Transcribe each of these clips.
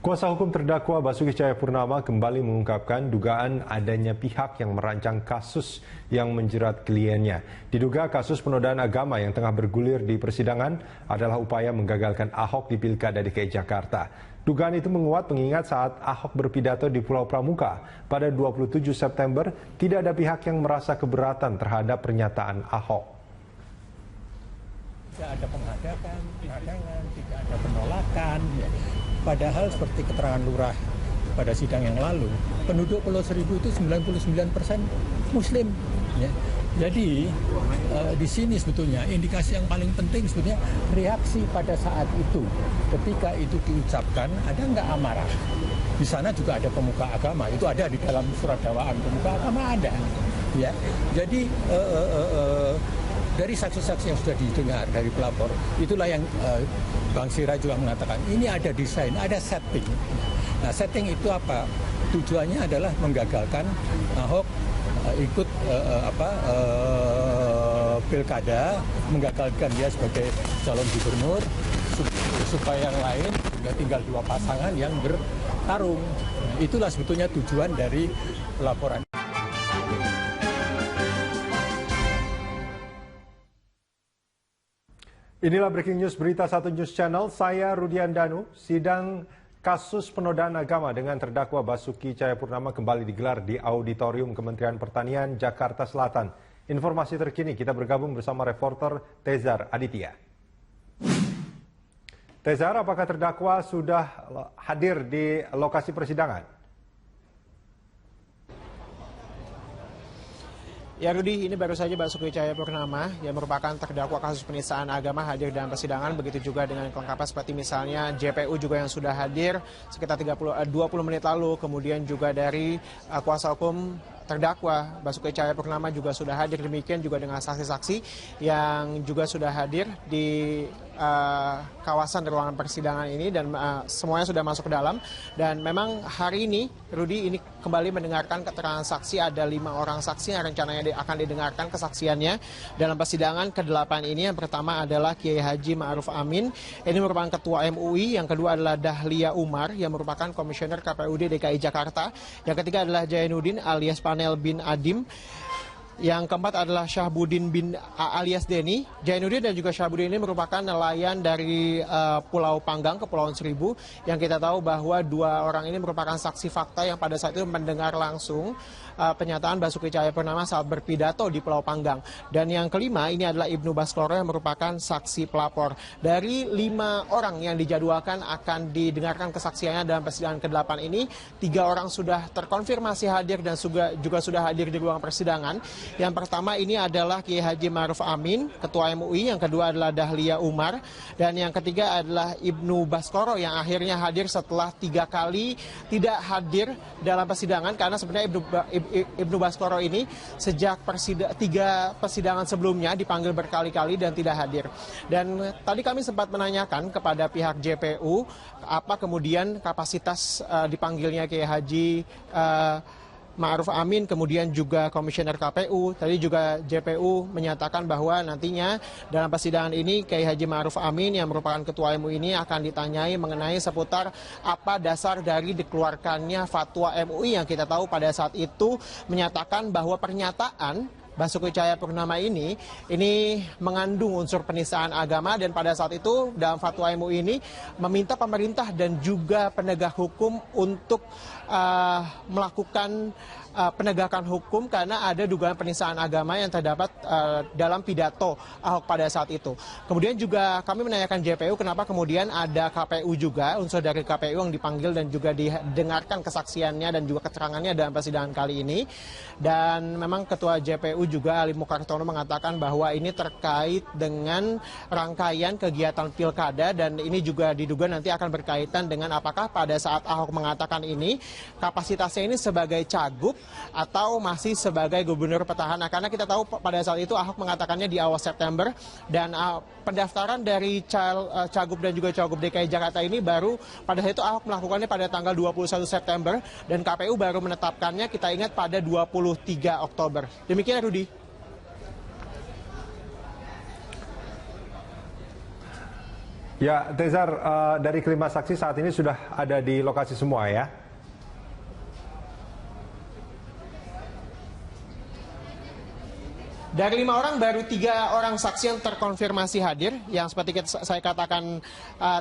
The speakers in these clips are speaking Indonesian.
Kuasa hukum terdakwa Basuki Cahayapurnama kembali mengungkapkan dugaan adanya pihak yang merancang kasus yang menjerat kliennya. Diduga kasus penodaan agama yang tengah bergulir di persidangan adalah upaya menggagalkan Ahok di Pilkada DKI Jakarta. Dugaan itu menguat mengingat saat Ahok berpidato di Pulau Pramuka pada 27 September, tidak ada pihak yang merasa keberatan terhadap pernyataan Ahok. Tidak ada penghadapan, tidak ada penolakan. Padahal seperti keterangan lurah pada sidang yang lalu, penduduk Pulau Seribu itu 99% Muslim. Ya. Jadi di sini sebetulnya indikasi yang paling penting sebetulnya reaksi pada saat itu. Ketika itu diucapkan, ada nggak amarah? Di sana juga ada pemuka agama, itu ada di dalam surat dakwaan pemuka agama ada. Ya. Jadi dari saksi-saksi yang sudah didengar dari pelapor, itulah yang Bang Sira juga mengatakan, ini ada desain, ada setting. Nah, setting itu apa? Tujuannya adalah menggagalkan Ahok ikut pilkada, menggagalkan dia sebagai calon gubernur, supaya yang lain tinggal dua pasangan yang bertarung. Nah, itulah sebetulnya tujuan dari pelaporan. Inilah breaking news berita 1 News Channel, saya Rudian Danu. Sidang kasus penodaan agama dengan terdakwa Basuki Cahayapurnama kembali digelar di Auditorium Kementerian Pertanian, Jakarta Selatan. Informasi terkini kita bergabung bersama reporter Tezar Aditya. Tezar, apakah terdakwa sudah hadir di lokasi persidangan? Ya Rudi, ini baru saja Basuki Cahayapurnama yang merupakan terdakwa kasus penistaan agama hadir dalam persidangan, begitu juga dengan kelengkapan seperti misalnya JPU juga yang sudah hadir sekitar 20 menit lalu, kemudian juga dari kuasa hukum terdakwa Basuki Cahayapurnama juga sudah hadir, demikian juga dengan saksi-saksi yang juga sudah hadir di kawasan ruangan persidangan ini dan semuanya sudah masuk ke dalam. Dan memang hari ini Rudi ini kembali mendengarkan keterangan saksi, ada 5 orang saksi yang rencananya akan didengarkan kesaksiannya dalam persidangan ke-8 ini. Yang pertama adalah Kiai Haji Ma'ruf Amin, ini merupakan Ketua MUI. Yang kedua adalah Dahlia Umar yang merupakan Komisioner KPUD DKI Jakarta. Yang ketiga adalah Jainuddin alias Panel bin Adim. Yang keempat adalah Syahbudin bin alias Denny. Jainuddin dan juga Syahbudin ini merupakan nelayan dari Pulau Panggang, Kepulauan Seribu, yang kita tahu bahwa 2 orang ini merupakan saksi fakta yang pada saat itu mendengar langsung pernyataan Basuki Cahayapurnama saat berpidato di Pulau Panggang. Dan yang kelima ini adalah Ibnu Baskoro yang merupakan saksi pelapor. Dari 5 orang yang dijadwalkan akan didengarkan kesaksiannya dalam persidangan ke-8 ini, 3 orang sudah terkonfirmasi hadir dan juga sudah hadir di ruang persidangan. Yang pertama ini adalah Kiai Haji Ma'ruf Amin, Ketua MUI, yang kedua adalah Dahlia Umar, dan yang ketiga adalah Ibnu Baskoro yang akhirnya hadir setelah 3 kali tidak hadir dalam persidangan, karena sebenarnya Ibnu Baskoro ini sejak 3 persidangan sebelumnya dipanggil berkali-kali dan tidak hadir. Dan tadi kami sempat menanyakan kepada pihak JPU apa kemudian kapasitas dipanggilnya Kiai Haji Ma'ruf Amin, kemudian juga Komisioner KPU. Tadi juga JPU menyatakan bahwa nantinya dalam persidangan ini Kiai Haji Ma'ruf Amin yang merupakan Ketua MUI ini akan ditanyai mengenai seputar apa dasar dari dikeluarkannya fatwa MUI yang kita tahu pada saat itu menyatakan bahwa pernyataan Basuki Cahayapurnama ini mengandung unsur penistaan agama, dan pada saat itu dalam fatwa MUI ini meminta pemerintah dan juga penegak hukum untuk melakukan penegakan hukum karena ada dugaan penistaan agama yang terdapat dalam pidato Ahok pada saat itu. Kemudian juga kami menanyakan JPU kenapa kemudian ada KPU juga, unsur dari KPU yang dipanggil dan juga didengarkan kesaksiannya dan juga keterangannya dalam persidangan kali ini. Dan memang Ketua JPU juga Ali Mukartono mengatakan bahwa ini terkait dengan rangkaian kegiatan pilkada, dan ini juga diduga nanti akan berkaitan dengan apakah pada saat Ahok mengatakan ini kapasitasnya ini sebagai cagup atau masih sebagai gubernur petahana, karena kita tahu pada saat itu Ahok mengatakannya di awal September, dan pendaftaran dari cagup dan juga cagup DKI Jakarta ini baru pada saat itu Ahok melakukannya pada tanggal 21 September dan KPU baru menetapkannya kita ingat pada 23 Oktober. Demikian Rudi. Ya, Tezar, dari kelima saksi saat ini sudah ada di lokasi semua ya? Dari 5 orang, baru 3 orang saksi yang terkonfirmasi hadir, yang seperti saya katakan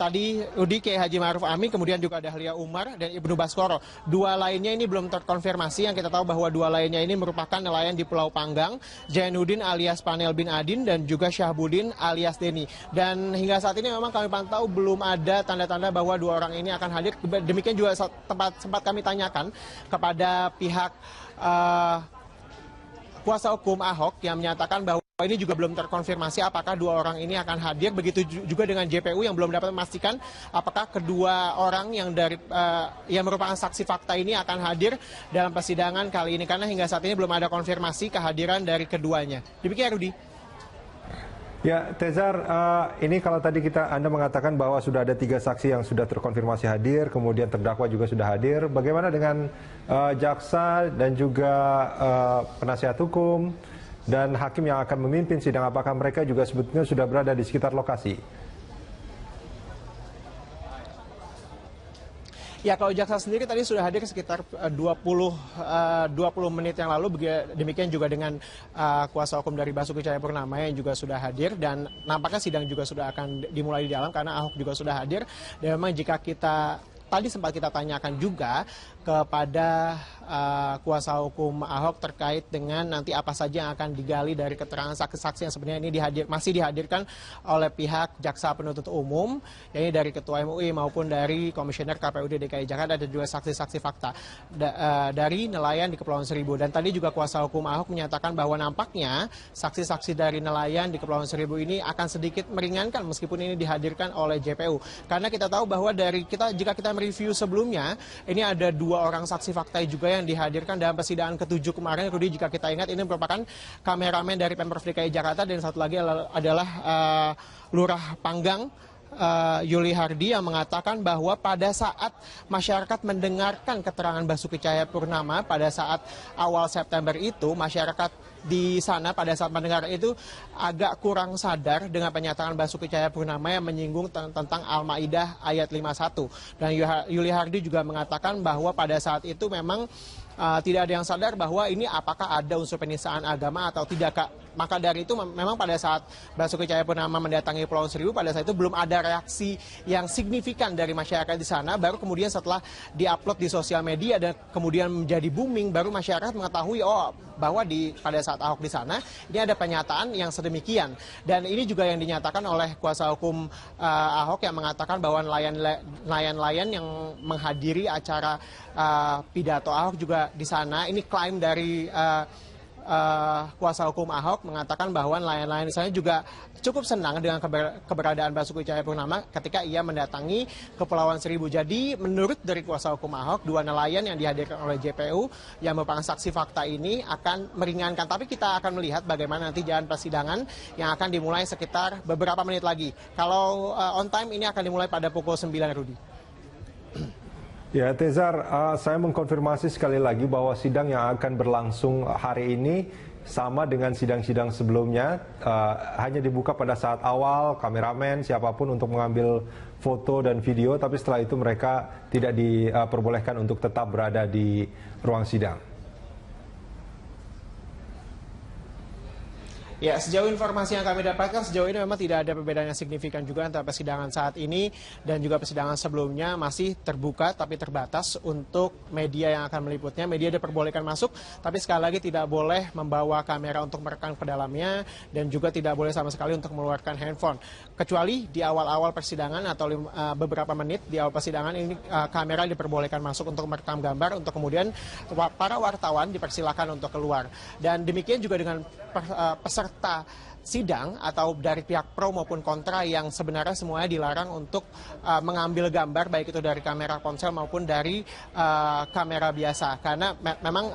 tadi, Rudi, Kiai Haji Ma'ruf Amin, kemudian juga ada Halia Umar dan Ibnu Baskoro. 2 lainnya ini belum terkonfirmasi, yang kita tahu bahwa 2 lainnya ini merupakan nelayan di Pulau Panggang, Jainuddin alias Panel bin Adin, dan juga Syahbudin alias Deni. Dan hingga saat ini memang kami pantau belum ada tanda-tanda bahwa 2 orang ini akan hadir. Demikian juga sempat kami tanyakan kepada pihak kuasa hukum Ahok yang menyatakan bahwa ini juga belum terkonfirmasi apakah 2 orang ini akan hadir. Begitu juga dengan JPU yang belum dapat memastikan apakah kedua orang yang merupakan saksi fakta ini akan hadir dalam persidangan kali ini, karena hingga saat ini belum ada konfirmasi kehadiran dari keduanya. Demikian, Rudi. Ya, Tezar, ini kalau tadi Anda mengatakan bahwa sudah ada 3 saksi yang sudah terkonfirmasi hadir, kemudian terdakwa juga sudah hadir. Bagaimana dengan jaksa dan juga penasihat hukum dan hakim yang akan memimpin sidang? Apakah mereka juga sebetulnya sudah berada di sekitar lokasi? Ya, kalau jaksa sendiri tadi sudah hadir sekitar 20 menit yang lalu. Demikian juga dengan kuasa hukum dari Basuki Cahayapurnama yang juga sudah hadir, dan nampaknya sidang juga sudah akan dimulai di dalam karena Ahok juga sudah hadir. Dan memang jika tadi sempat kita tanyakan juga kepada kuasa hukum Ahok terkait dengan nanti apa saja yang akan digali dari keterangan saksi-saksi yang sebenarnya ini masih dihadirkan oleh pihak jaksa penuntut umum, yaitu dari Ketua MUI maupun dari Komisioner KPUD DKI Jakarta, dan juga saksi-saksi fakta dari nelayan di Kepulauan Seribu. Dan tadi juga kuasa hukum Ahok menyatakan bahwa nampaknya saksi-saksi dari nelayan di Kepulauan Seribu ini akan sedikit meringankan meskipun ini dihadirkan oleh JPU. Karena kita tahu bahwa jika kita mereview sebelumnya, ini ada 2 orang saksi fakta juga yang dihadirkan dalam persidangan ke-7 kemarin. Rudi, jika kita ingat, ini merupakan kameramen dari Pemprov DKI Jakarta, dan satu lagi adalah Lurah Panggang, Yuli Hardi, yang mengatakan bahwa pada saat masyarakat mendengarkan keterangan Basuki Cahayapurnama pada saat awal September itu, masyarakat di sana pada saat mendengar itu agak kurang sadar dengan pernyataan Basuki Cahayapurnama yang menyinggung tentang Al-Maidah ayat 51. Dan Yuli Hardi juga mengatakan bahwa pada saat itu memang tidak ada yang sadar bahwa ini apakah ada unsur penistaan agama atau tidak, Kak. Maka dari itu memang pada saat Basuki Cahayapurnama mendatangi Pulau Seribu, pada saat itu belum ada reaksi yang signifikan dari masyarakat di sana. Baru kemudian setelah diupload di sosial media dan kemudian menjadi booming, baru masyarakat mengetahui bahwa pada saat Ahok di sana ini ada pernyataan yang sedemikian. Dan ini juga yang dinyatakan oleh kuasa hukum Ahok yang mengatakan bahwa nelayan-nelayan yang menghadiri acara pidato Ahok juga di sana. Ini klaim dari kuasa hukum Ahok mengatakan bahwa nelayan-nelayan di sana juga cukup senang dengan keberadaan Basuki Cahayapurnama ketika ia mendatangi Kepulauan Seribu. Jadi menurut dari kuasa hukum Ahok, 2 nelayan yang dihadirkan oleh JPU yang merupakan saksi fakta ini akan meringankan. Tapi kita akan melihat bagaimana nanti jalan persidangan yang akan dimulai sekitar beberapa menit lagi. Kalau on time ini akan dimulai pada pukul 9, Rudi. Ya, Tezar, saya mengkonfirmasi sekali lagi bahwa sidang yang akan berlangsung hari ini sama dengan sidang-sidang sebelumnya, hanya dibuka pada saat awal, kameramen, siapapun untuk mengambil foto dan video, tapi setelah itu mereka tidak diperbolehkan untuk tetap berada di ruang sidang. Ya, sejauh informasi yang kami dapatkan, sejauh ini memang tidak ada perbedaan yang signifikan juga antara persidangan saat ini dan juga persidangan sebelumnya. Masih terbuka tapi terbatas untuk media yang akan meliputnya. Media diperbolehkan masuk, tapi sekali lagi tidak boleh membawa kamera untuk merekam ke dalamnya dan juga tidak boleh sama sekali untuk mengeluarkan handphone. Kecuali di awal-awal persidangan atau beberapa menit di awal persidangan ini kamera diperbolehkan masuk untuk merekam gambar, untuk kemudian para wartawan dipersilakan untuk keluar. Dan demikian juga dengan peserta sidang atau dari pihak pro maupun kontra yang sebenarnya semuanya dilarang untuk mengambil gambar baik itu dari kamera ponsel maupun dari kamera biasa, karena memang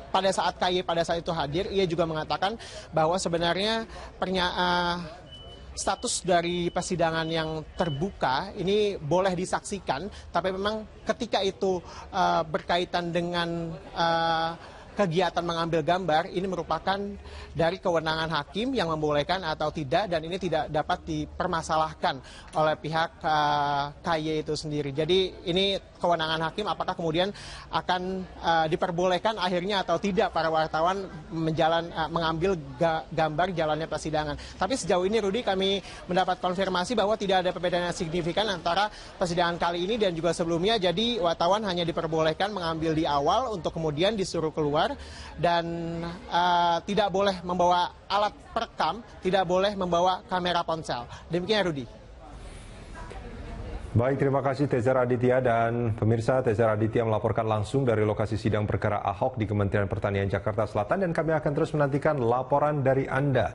pada saat KY pada saat itu hadir, ia juga mengatakan bahwa sebenarnya status dari persidangan yang terbuka ini boleh disaksikan, tapi memang ketika itu berkaitan dengan kegiatan mengambil gambar ini merupakan dari kewenangan hakim yang membolehkan atau tidak, dan ini tidak dapat dipermasalahkan oleh pihak KY itu sendiri. Jadi ini kewenangan hakim, apakah kemudian akan diperbolehkan akhirnya atau tidak para wartawan mengambil gambar jalannya persidangan. Tapi sejauh ini Rudi, kami mendapat konfirmasi bahwa tidak ada perbedaan yang signifikan antara persidangan kali ini dan juga sebelumnya. Jadi wartawan hanya diperbolehkan mengambil di awal untuk kemudian disuruh keluar, dan tidak boleh membawa alat perekam, tidak boleh membawa kamera ponsel. Demikian Rudi. Baik, terima kasih Teza Raditya. Dan pemirsa, Teza Raditya melaporkan langsung dari lokasi sidang perkara Ahok di Kementerian Pertanian Jakarta Selatan, dan kami akan terus menantikan laporan dari Anda.